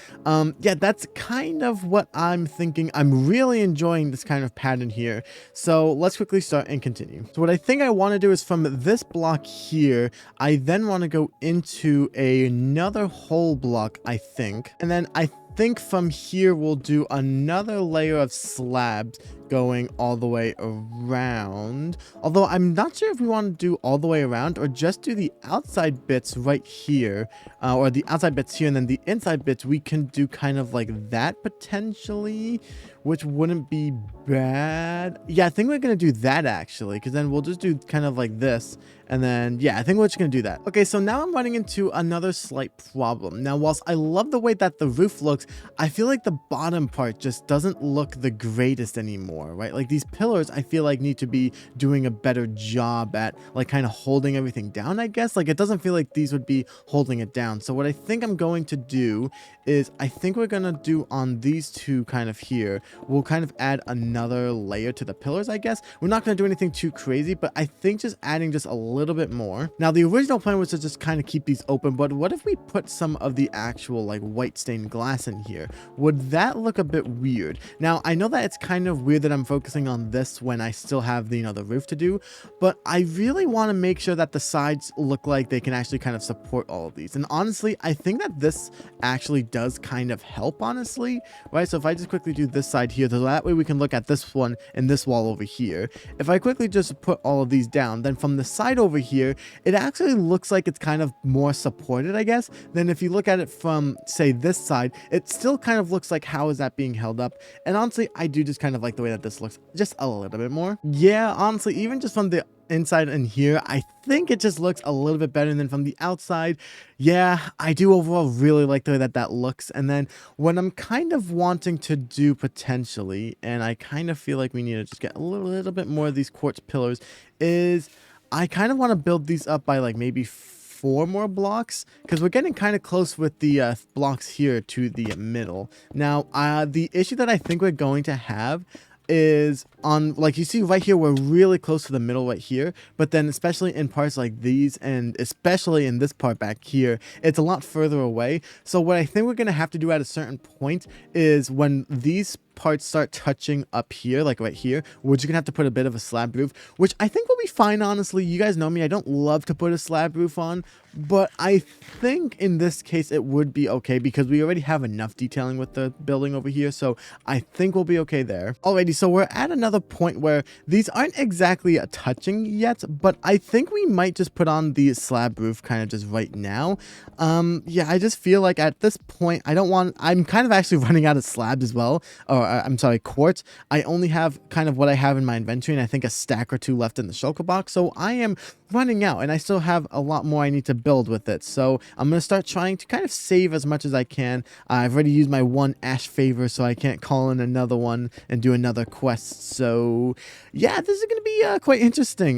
yeah, that's kind of what I'm thinking. I'm really enjoying this kind of pattern here. So let's quickly start and continue. So what I think I want to do is from this block here, I then want to go into another whole block, I think, and then I think from here we'll do another layer of slabs going all the way around, although I'm not sure if we want to do all the way around or just do the outside bits right here, or the outside bits here, and then the inside bits we can do kind of like that potentially, which wouldn't be bad. Yeah, I think we're gonna do that actually, because then we'll just do kind of like this, and then yeah, I think we're just gonna do that. Okay, so now I'm running into another slight problem. Now, whilst I love the way that the roof looks, I feel like the bottom part just doesn't look the greatest anymore, right? Like these pillars, I feel like need to be doing a better job at like kind of holding everything down, I guess. Like it doesn't feel like these would be holding it down. So what I think I'm going to do is I think we're gonna do on these two kind of here, we'll kind of add another layer to the pillars, I guess. We're not gonna do anything too crazy, but I think just adding just a little bit more. Now, the original plan was to just kind of keep these open, but what if we put some of the actual like white stained glass in here? Would that look a bit weird? Now, I know that it's kind of weird that I'm focusing on this when I still have the, the roof to do, but I really want to make sure that the sides look like they can actually kind of support all of these. And honestly, I think that this actually does kind of help, honestly, right? So if I just quickly do this side here, so that way we can look at this one and this wall over here. If I quickly just put all of these down, then from the side over here, it actually looks like it's kind of more supported, I guess, than if you look at it from, say, this side. It still kind of looks like, how is that being held up? And honestly, I do just kind of like the way that this looks just a little bit more. Yeah, honestly, even just from the inside and here, I think it just looks a little bit better than from the outside. Yeah, I do overall really like the way that that looks. And then what I'm kind of wanting to do potentially, and I kind of feel like we need to just get a little bit more of these quartz pillars, is I kind of want to build these up by like maybe 4 more blocks, because we're getting kind of close with the blocks here to the middle. Now, the issue that I think we're going to have is on, like you see right here, we're really close to the middle right here, but then especially in parts like these, and especially in this part back here, it's a lot further away. So what I think we're gonna have to do at a certain point is when these parts start touching up here, like right here, we're just gonna have to put a bit of a slab roof, which I think will be fine. Honestly, you guys know me, I don't love to put a slab roof on, but I think in this case it would be okay because we already have enough detailing with the building over here, so I think we'll be okay there. Alrighty, so we're at another point where these aren't exactly touching yet, but I think we might just put on the slab roof kind of just right now. Yeah, I just feel like at this point I'm kind of actually running out of slabs as well, or I'm sorry, quartz. I only have kind of what I have in my inventory, and I think a stack or 2 left in the shulker box, so I am running out, and I still have a lot more I need to build with it. So I'm going to start trying to kind of save as much as I can. I've already used my one ash favor, so I can't call in another one and do another quest. So yeah, this is going to be quite interesting.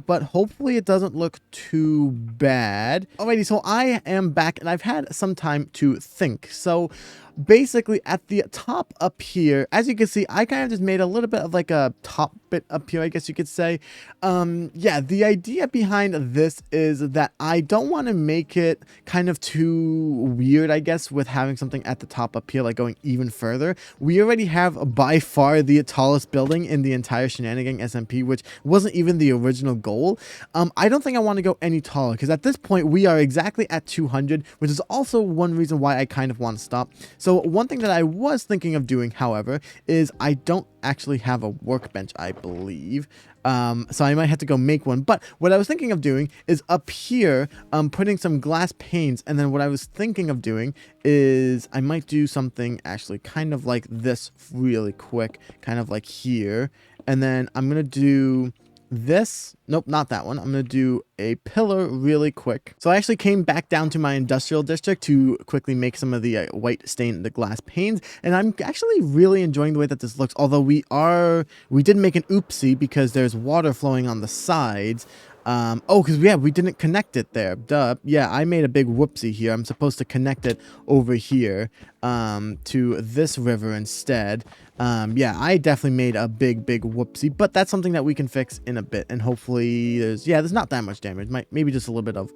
But hopefully it doesn't look too bad. Alrighty, so I am back, and I've had some time to think. So basically at the top up here, as you can see, I kind of just made a little bit of like a top bit up here, I guess you could say. Yeah, the idea behind this is that I don't want to make it kind of too weird, I guess, with having something at the top up here, like going even further. We already have by far the tallest building in the entire Shenanigang SMP, which wasn't even the original goal. I don't think I want to go any taller, because at this point we are exactly at 200, which is also one reason why I kind of want to stop. So one thing that I was thinking of doing, however, is I don't actually have a workbench, I believe. So I might have to go make one. But what I was thinking of doing is up here, putting some glass panes. And then what I was thinking of doing is I might do something actually kind of like this really quick, kind of like here. And then I'm going to do this. Nope, not that one. I'm going to do a pillar really quick. So I actually came back down to my industrial district to quickly make some of the white stained glass panes. And I'm actually really enjoying the way that this looks. Although we did make an oopsie because there's water flowing on the sides. Oh, because yeah, we didn't connect it there. Duh. Yeah, I made a big whoopsie here. I'm supposed to connect it over here to this river instead. Yeah, I definitely made a big whoopsie, but that's something that we can fix in a bit. And hopefully there's not that much damage. Maybe just a little bit of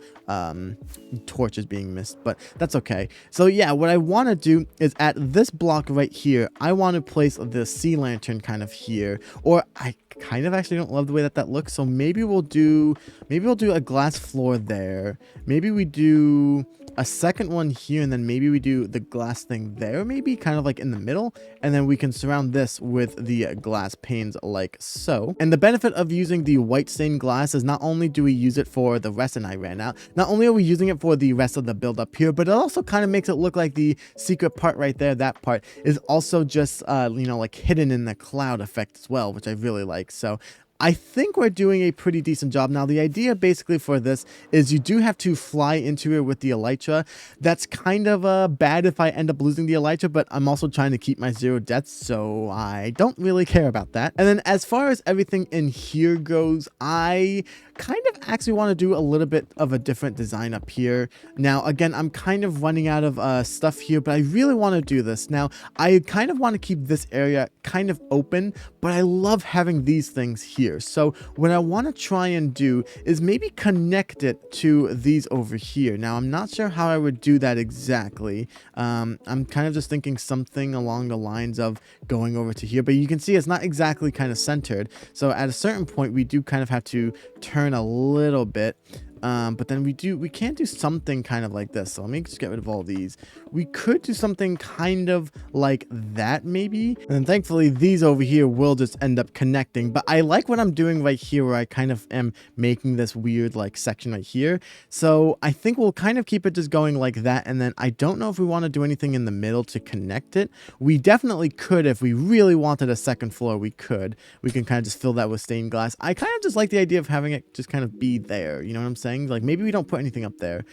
torches being missed, but that's okay. So yeah, what I want to do is at this block right here, I want to place the sea lantern kind of here, or I kind of actually don't love the way that looks. So maybe we'll do a glass floor there. Maybe we do a second one here, and then maybe we do the glass thing there, maybe kind of like in the middle, and then we can surround this with the glass panes like so. And the benefit of using the white stained glass is not only do we use it for the rest, and I ran out, not only are we using it for the rest of the build up here, but it also kind of makes it look like the secret part right there, that part is also just you know, like hidden in the cloud effect as well, which I really like. So I think we're doing a pretty decent job. Now, the idea basically for this is you do have to fly into it with the elytra. That's kind of bad if I end up losing the elytra, but I'm also trying to keep my 0 deaths, so I don't really care about that. And then as far as everything in here goes, I kind of actually want to do a little bit of a different design up here. Now, again, I'm kind of running out of stuff here, but I really want to do this. Now, I kind of want to keep this area kind of open, but I love having these things here. So what I want to try and do is maybe connect it to these over here. Now, I'm not sure how I would do that exactly. I'm kind of just thinking something along the lines of going over to here, but you can see it's not exactly kind of centered. So at a certain point, we do kind of have to turn a little bit. But then we can do something kind of like this. So let me just get rid of all these. We could do something kind of like that maybe. And then thankfully these over here will just end up connecting. But I like what I'm doing right here, where I kind of am making this weird like section right here. So I think we'll kind of keep it just going like that. And then I don't know if we want to do anything in the middle to connect it. We definitely could if we really wanted a second floor. We could. We can kind of just fill that with stained glass. I kind of just like the idea of having it just kind of be there. You know what I'm saying? Like maybe we don't put anything up there,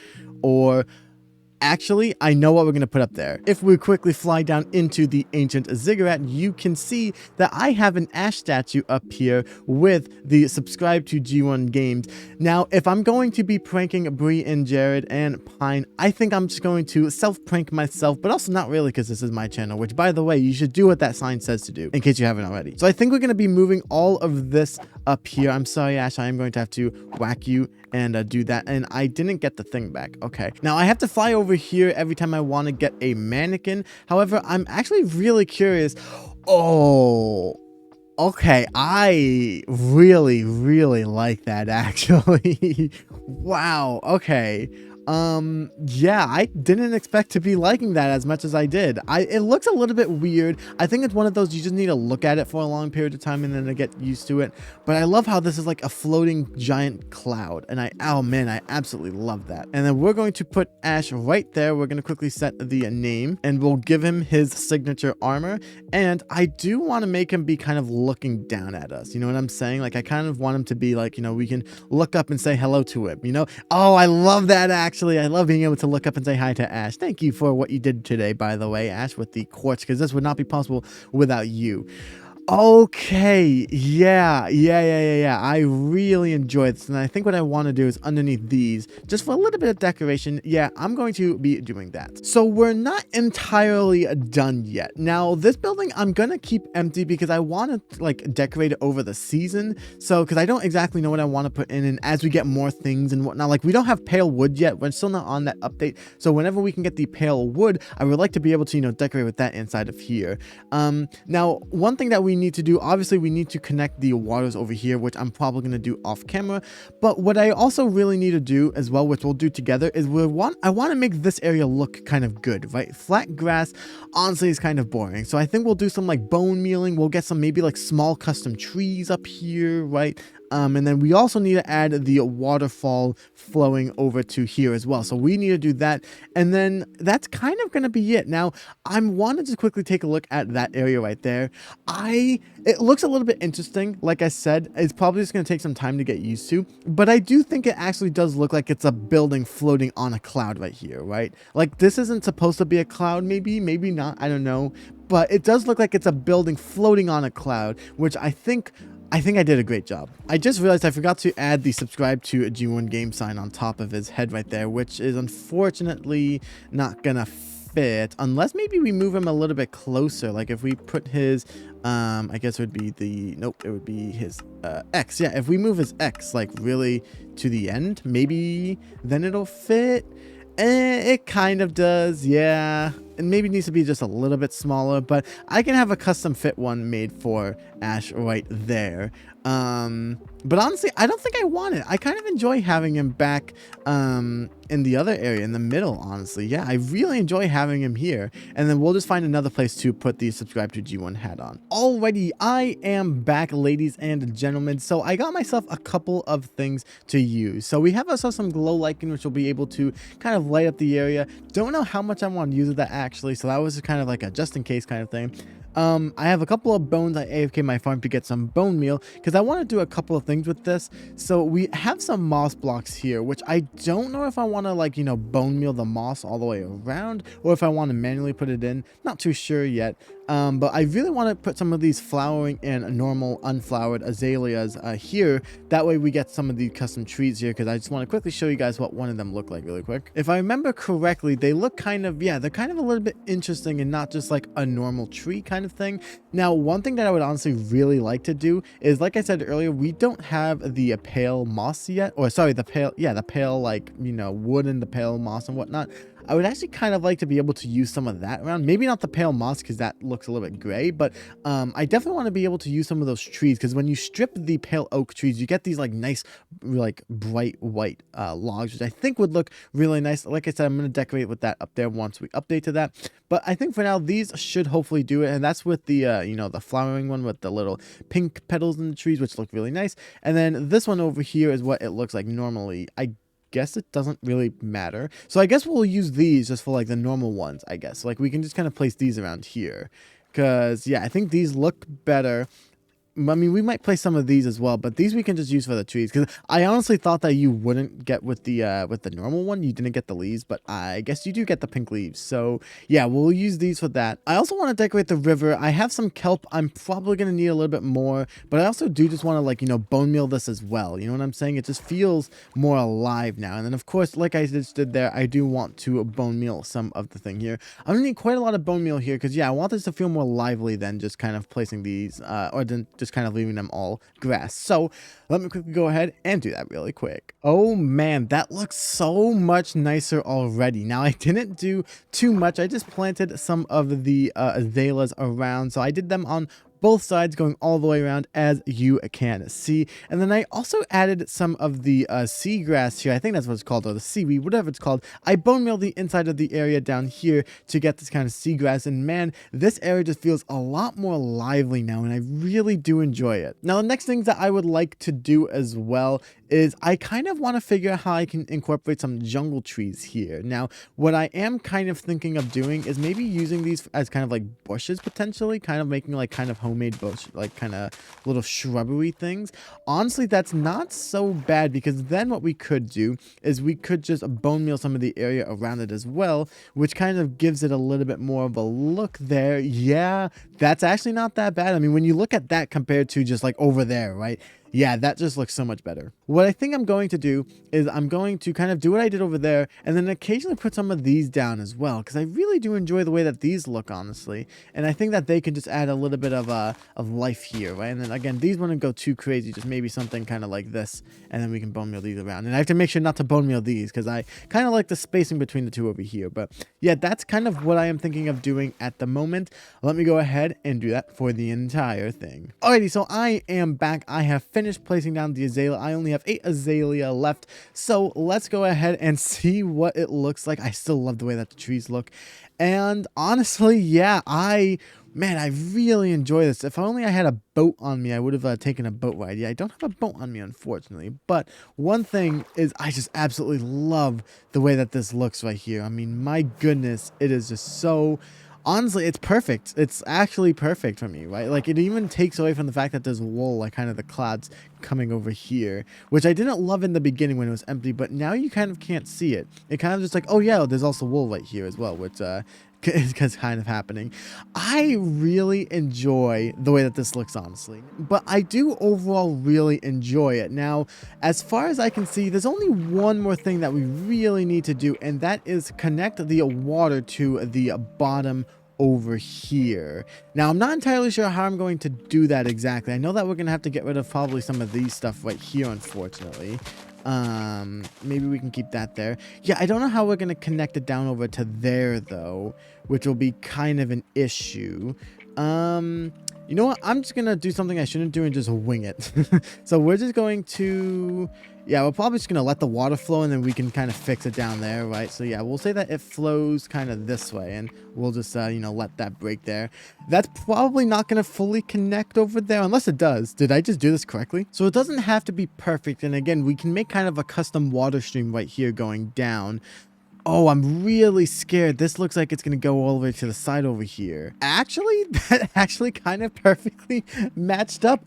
or actually, I know what we're going to put up there. If we quickly fly down into the ancient ziggurat, you can see that I have an Ash statue up here with the subscribe to G1 Games. Now, if I'm going to be pranking Bree and Jared and Pine, I think I'm just going to self-prank myself, but also not really, because this is my channel, which, by the way, you should do what that sign says to do, in case you haven't already. So I think we're going to be moving all of this up here. I'm sorry, Ash, I am going to have to whack you and do that, and I didn't get the thing back. Okay, now I have to fly over here every time I want to get a mannequin. However, I'm actually really curious. Oh, okay, I really like that, actually. Wow, okay. Yeah, I didn't expect to be liking that as much as I did. It looks a little bit weird. I think it's one of those you just need to look at it for a long period of time and then to get used to it. But I love how this is like a floating giant cloud, and oh man, I absolutely love that. And then we're going to put Ash right there. We're going to quickly set the name, and we'll give him his signature armor. And I do want to make him be kind of looking down at us. You know what I'm saying? Like, I kind of want him to be like, you know, we can look up and say hello to him, you know? Oh, I love that, actually. I love being able to look up and say hi to Ash. Thank you for what you did today, by the way, Ash, with the quartz, because this would not be possible without you. Okay, yeah. I really enjoyed this, and I think what I want to do is underneath these, just for a little bit of decoration, yeah, I'm going to be doing that. So we're not entirely done yet. Now, this building I'm gonna keep empty because I want to like decorate it over the season. So, because I don't exactly know what I want to put in, and as we get more things and whatnot, like we don't have pale wood yet. We're still not on that update. So whenever we can get the pale wood, I would like to be able to, you know, decorate with that inside of here. Now, one thing that we need to do, obviously we need to connect the waters over here, which I'm probably going to do off camera. But what I also really need to do as well, which we'll do together, is I want to make this area look kind of good, right? Flat grass honestly is kind of boring, so I think we'll do some like bone mealing. We'll get some maybe like small custom trees up here, right? And then we also need to add the waterfall flowing over to here as well. So we need to do that. And then that's kind of going to be it. Now, I wanted to quickly take a look at that area right there. It looks a little bit interesting. Like I said, it's probably just going to take some time to get used to. But I do think it actually does look like it's a building floating on a cloud right here, right? Like this isn't supposed to be a cloud, maybe not. I don't know. But it does look like it's a building floating on a cloud, which I think I did a great job. I just realized I forgot to add the subscribe to a G1 game sign on top of his head right there, which is unfortunately not gonna fit unless maybe we move him a little bit closer. Like if we put his, I guess it would be it would be his X. Yeah, if we move his X like really to the end, maybe then it'll fit. It kind of does, yeah. And maybe needs to be just a little bit smaller, but I can have a custom fit one made for Ash right there. But honestly, I don't think I want it. I kind of enjoy having him back in the other area, in the middle, honestly. Yeah, I really enjoy having him here. And then we'll just find another place to put the subscribe to G1 hat on. Alrighty, I am back, ladies and gentlemen. So I got myself a couple of things to use. So we have ourselves some glow lichen, which will be able to kind of light up the area. Don't know how much I want to use of that actually. So that was kind of like a just in case kind of thing. I have a couple of bones. I AFK my farm to get some bone meal because I want to do a couple of things with this. So we have some moss blocks here, which I don't know if I want to like, you know, bone meal the moss all the way around or if I want to manually put it in. Not too sure yet. But I really want to put some of these flowering and normal unflowered azaleas here. That way we get some of the custom trees here, because I just want to quickly show you guys what one of them look like really quick. If I remember correctly, they look kind of, yeah, they're kind of a little bit interesting and not just like a normal tree kind of thing. Now, one thing that I would honestly really like to do is, like I said earlier, we don't have the pale moss yet, or sorry, the pale like, you know, wood and the pale moss and whatnot. I would actually kind of like to be able to use some of that around. Maybe not the pale moss because that looks a little bit gray, but I definitely want to be able to use some of those trees, because when you strip the pale oak trees, you get these like nice, like bright white logs, which I think would look really nice. Like I said, I'm going to decorate with that up there once we update to that. But I think for now, these should hopefully do it. And that's with the, you know, the flowering one with the little pink petals in the trees, which look really nice. And then this one over here is what it looks like normally. I guess it doesn't really matter. So I guess we'll use these just for like the normal ones, I guess. Like we can just kind of place these around here. Because, yeah, I think these look better. I mean, we might place some of these as well, but these we can just use for the trees, because I honestly thought that you wouldn't get with the normal one. You didn't get the leaves, but I guess you do get the pink leaves. So yeah, we'll use these for that. I also want to decorate the river. I have some kelp. I'm probably going to need a little bit more, but I also do just want to, like, you know, bone meal this as well. You know what I'm saying? It just feels more alive now. And then of course, like I just did there, I do want to bone meal some of the thing here. I'm going to need quite a lot of bone meal here, because yeah, I want this to feel more lively than just kind of placing these, or then just kind of leaving them all grass. So let me quickly go ahead and do that really quick. Oh man, that looks so much nicer already. Now, I didn't do too much. I just planted some of the azaleas around. So I did them on both sides going all the way around, as you can see. And then I also added some of the seagrass here. I think that's what it's called, or the seaweed, whatever it's called. I bone mealed the inside of the area down here to get this kind of seagrass, and man, this area just feels a lot more lively now, and I really do enjoy it. Now, the next things that I would like to do as well is I kind of want to figure out how I can incorporate some jungle trees here. Now, what I am kind of thinking of doing is maybe using these as kind of like bushes potentially, kind of making like kind of homemade bush, like kind of little shrubbery things. Honestly, that's not so bad, because then what we could do is we could just bone meal some of the area around it as well, which kind of gives it a little bit more of a look there. Yeah, that's actually not that bad. I mean, when you look at that compared to just like over there, right? Yeah, that just looks so much better. What I think I'm going to do is I'm going to kind of do what I did over there, and then occasionally put some of these down as well, because I really do enjoy the way that these look, honestly. And I think that they can just add a little bit of life here, right? And then again, these wouldn't go too crazy, just maybe something kind of like this, and then we can bone meal these around. And I have to make sure not to bone meal these, because I kind of like the spacing between the two over here. But yeah, that's kind of what I am thinking of doing at the moment. Let me go ahead and do that for the entire thing. Alrighty, so I am back. I have finished placing down the azalea. I only have 8 azalea left, so let's go ahead and see what it looks like. I still love the way that the trees look, and honestly, yeah, I really enjoy this. If only I had a boat on me, I would have taken a boat ride. Yeah, I don't have a boat on me, unfortunately, but one thing is I just absolutely love the way that this looks right here. I mean, my goodness, it is just so... Honestly, it's perfect. It's actually perfect for me, right? Like, it even takes away from the fact that there's wool, like kind of the clouds coming over here, which I didn't love in the beginning when it was empty, but now you kind of can't see it. It kind of just like, oh yeah, there's also wool right here as well, which is kind of happening. I really enjoy the way that this looks, honestly, but I do overall really enjoy it. Now, as far as I can see, there's only one more thing that we really need to do, and that is connect the water to the bottom over here. Now, I'm not entirely sure how I'm going to do that exactly. I know that we're gonna have to get rid of probably some of these stuff right here, unfortunately. Maybe we can keep that there. Yeah, I don't know how we're gonna connect it down over to there though, which will be kind of an issue. You know what, I'm just gonna do something I shouldn't do and just wing it. So we're just going to, yeah, we're probably just gonna let the water flow, and then we can kind of fix it down there, right? So yeah, we'll say that it flows kind of this way, and we'll just you know, let that break there. That's probably not gonna fully connect over there unless it does. Did I just do this correctly? So it doesn't have to be perfect, and again, we can make kind of a custom water stream right here going down. Oh, I'm really scared. This looks like it's going to go all the way to the side over here. Actually, that actually kind of perfectly matched up.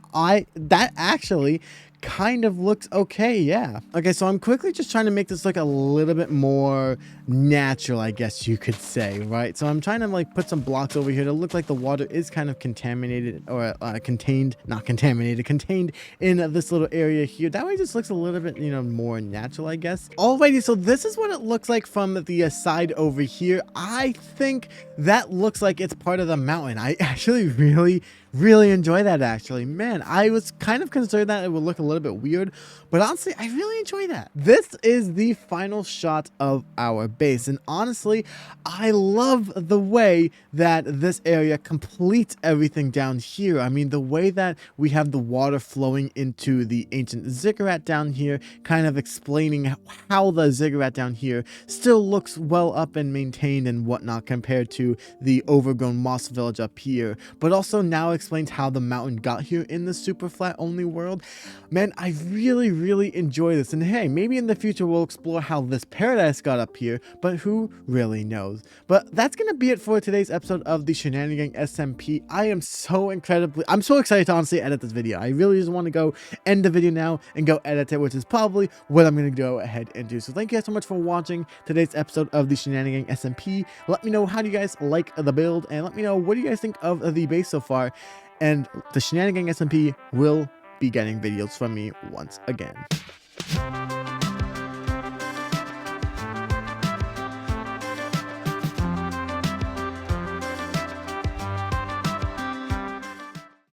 That actually kind of looks okay, yeah. Okay, so I'm quickly just trying to make this look a little bit more natural, I guess you could say, right? So I'm trying to like put some blocks over here to look like the water is kind of contaminated, or contained in this little area here. That way it just looks a little bit, you know, more natural, I guess. Alrighty, so this is what it looks like from the side over here. I think that looks like it's part of the mountain. I actually really enjoy that, actually. Man, I was kind of concerned that it would look a little bit weird, but honestly, I really enjoy that. This is the final shot of our base, and honestly, I love the way that this area completes everything down here. I mean, the way that we have the water flowing into the ancient ziggurat down here, kind of explaining how the ziggurat down here still looks well up and maintained and whatnot compared to the overgrown moss village up here, but also now explains how the mountain got here in the super flat only world. Man, I really enjoy this, and hey, maybe in the future we'll explore how this paradise got up here, but who really knows. But that's gonna be it for today's episode of the Shenanigang SMP. I'm so excited to honestly edit this video. I really just want to go end the video now and go edit it, which is probably what I'm gonna go ahead and do. So thank you guys so much for watching today's episode of the Shenanigang SMP. Let me know how do you guys like the build, and let me know what do you guys think of the base so far. And the Shenanigang SMP will be getting videos from me once again.